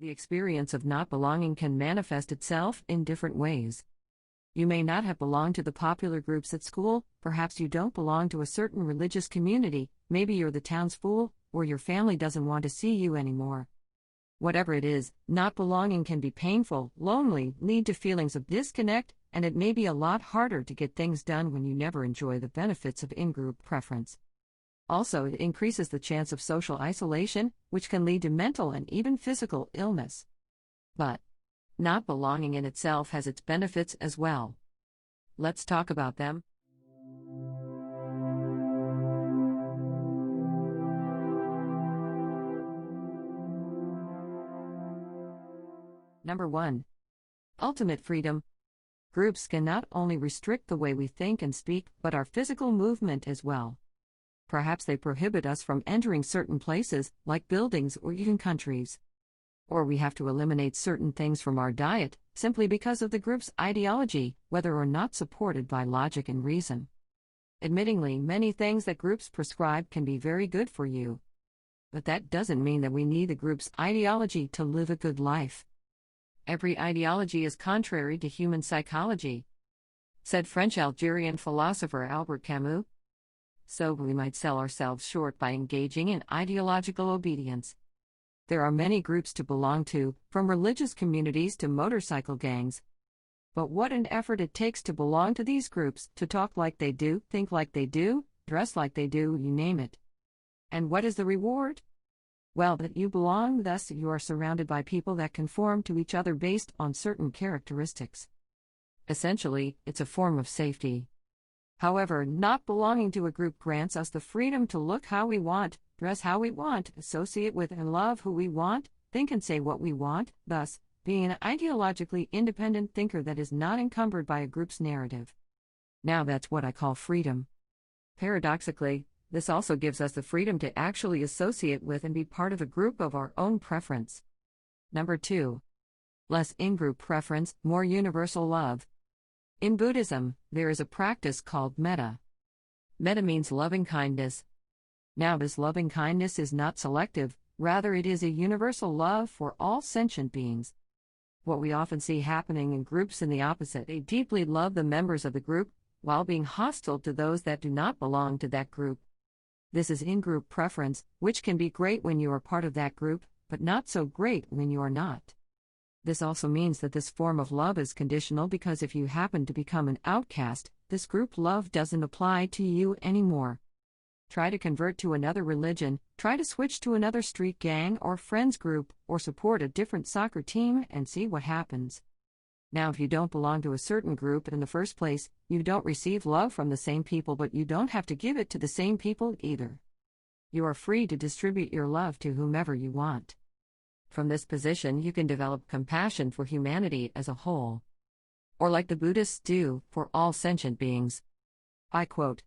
The experience of not belonging can manifest itself in different ways. You may not have belonged to the popular groups at school, perhaps you don't belong to a certain religious community, maybe you're the town's fool, or your family doesn't want to see you anymore. Whatever it is, not belonging can be painful, lonely, lead to feelings of disconnect, and it may be a lot harder to get things done when you never enjoy the benefits of in-group preference. Also, it increases the chance of social isolation, which can lead to mental and even physical illness. But not belonging in itself has its benefits as well. Let's talk about them. Number 1. Ultimate freedom. Groups can not only restrict the way we think and speak, but our physical movement as well. Perhaps they prohibit us from entering certain places, like buildings or even countries. Or we have to eliminate certain things from our diet, simply because of the group's ideology, whether or not supported by logic and reason. Admittingly, many things that groups prescribe can be very good for you. But that doesn't mean that we need the group's ideology to live a good life. Every ideology is contrary to human psychology, said French-Algerian philosopher Albert Camus. So we might sell ourselves short by engaging in ideological obedience. There are many groups to belong to, from religious communities to motorcycle gangs. But what an effort it takes to belong to these groups, to talk like they do, think like they do, dress like they do, you name it. And what is the reward? Well, that you belong, thus you are surrounded by people that conform to each other based on certain characteristics. Essentially, it's a form of safety. However, not belonging to a group grants us the freedom to look how we want, dress how we want, associate with and love who we want, think and say what we want, thus, being an ideologically independent thinker that is not encumbered by a group's narrative. Now that's what I call freedom. Paradoxically, this also gives us the freedom to actually associate with and be part of a group of our own preference. Number 2. Less in-group preference, more universal love. In Buddhism, there is a practice called metta. Metta means loving kindness. Now, this loving kindness is not selective, rather, it is a universal love for all sentient beings. What we often see happening in groups in the opposite, they deeply love the members of the group, while being hostile to those that do not belong to that group. This is in-group preference, which can be great when you are part of that group, but not so great when you are not. This also means that this form of love is conditional because if you happen to become an outcast, this group love doesn't apply to you anymore. Try to convert to another religion, try to switch to another street gang or friends group, or support a different soccer team and see what happens. Now, if you don't belong to a certain group in the first place, you don't receive love from the same people, but you don't have to give it to the same people either. You are free to distribute your love to whomever you want. From this position, you can develop compassion for humanity as a whole. Or like the Buddhists do, for all sentient beings. I quote,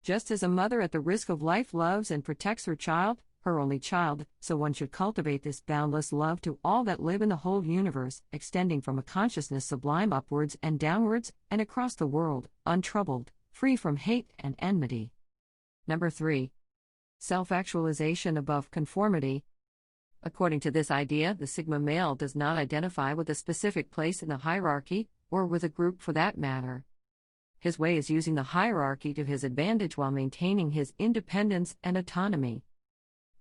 "Just as a mother at the risk of life loves and protects her child, her only child, so one should cultivate this boundless love to all that live in the whole universe, extending from a consciousness sublime upwards and downwards, and across the world, untroubled, free from hate and enmity." Number 3. Self-actualization above conformity. According to this idea, the Sigma male does not identify with a specific place in the hierarchy, or with a group for that matter. His way is using the hierarchy to his advantage while maintaining his independence and autonomy.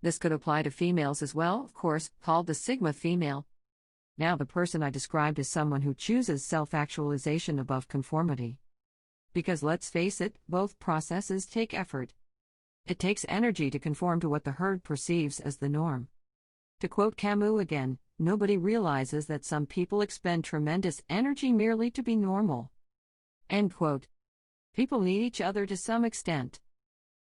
This could apply to females as well, of course, called the Sigma female. Now, the person I described is someone who chooses self-actualization above conformity. Because let's face it, both processes take effort. It takes energy to conform to what the herd perceives as the norm. To quote Camus again, nobody realizes that some people expend tremendous energy merely to be normal. End quote. People need each other to some extent.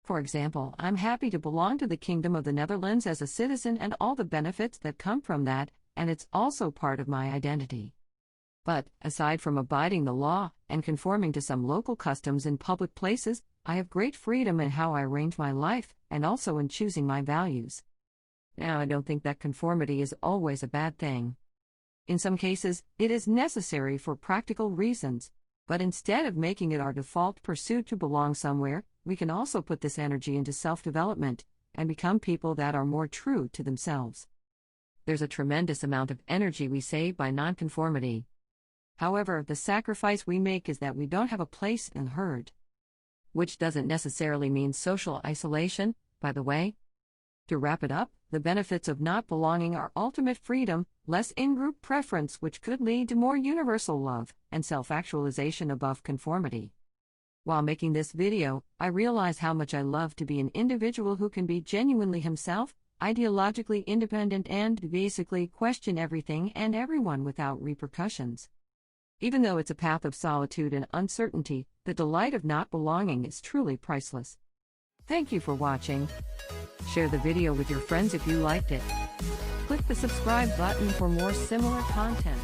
For example, I'm happy to belong to the Kingdom of the Netherlands as a citizen and all the benefits that come from that, and it's also part of my identity. But, aside from abiding the law and conforming to some local customs in public places, I have great freedom in how I arrange my life, and also in choosing my values. Now, I don't think that conformity is always a bad thing. In some cases, it is necessary for practical reasons, but instead of making it our default pursuit to belong somewhere, we can also put this energy into self-development and become people that are more true to themselves. There's a tremendous amount of energy we save by nonconformity. However, the sacrifice we make is that we don't have a place in the herd. Which doesn't necessarily mean social isolation, by the way. To wrap it up, the benefits of not belonging are ultimate freedom, less in-group preference, which could lead to more universal love and self-actualization above conformity. While making this video, I realize how much I love to be an individual who can be genuinely himself, ideologically independent, and basically question everything and everyone without repercussions. Even though it's a path of solitude and uncertainty, the delight of not belonging is truly priceless. Thank you for watching. Share the video with your friends if you liked it. Click the subscribe button for more similar content.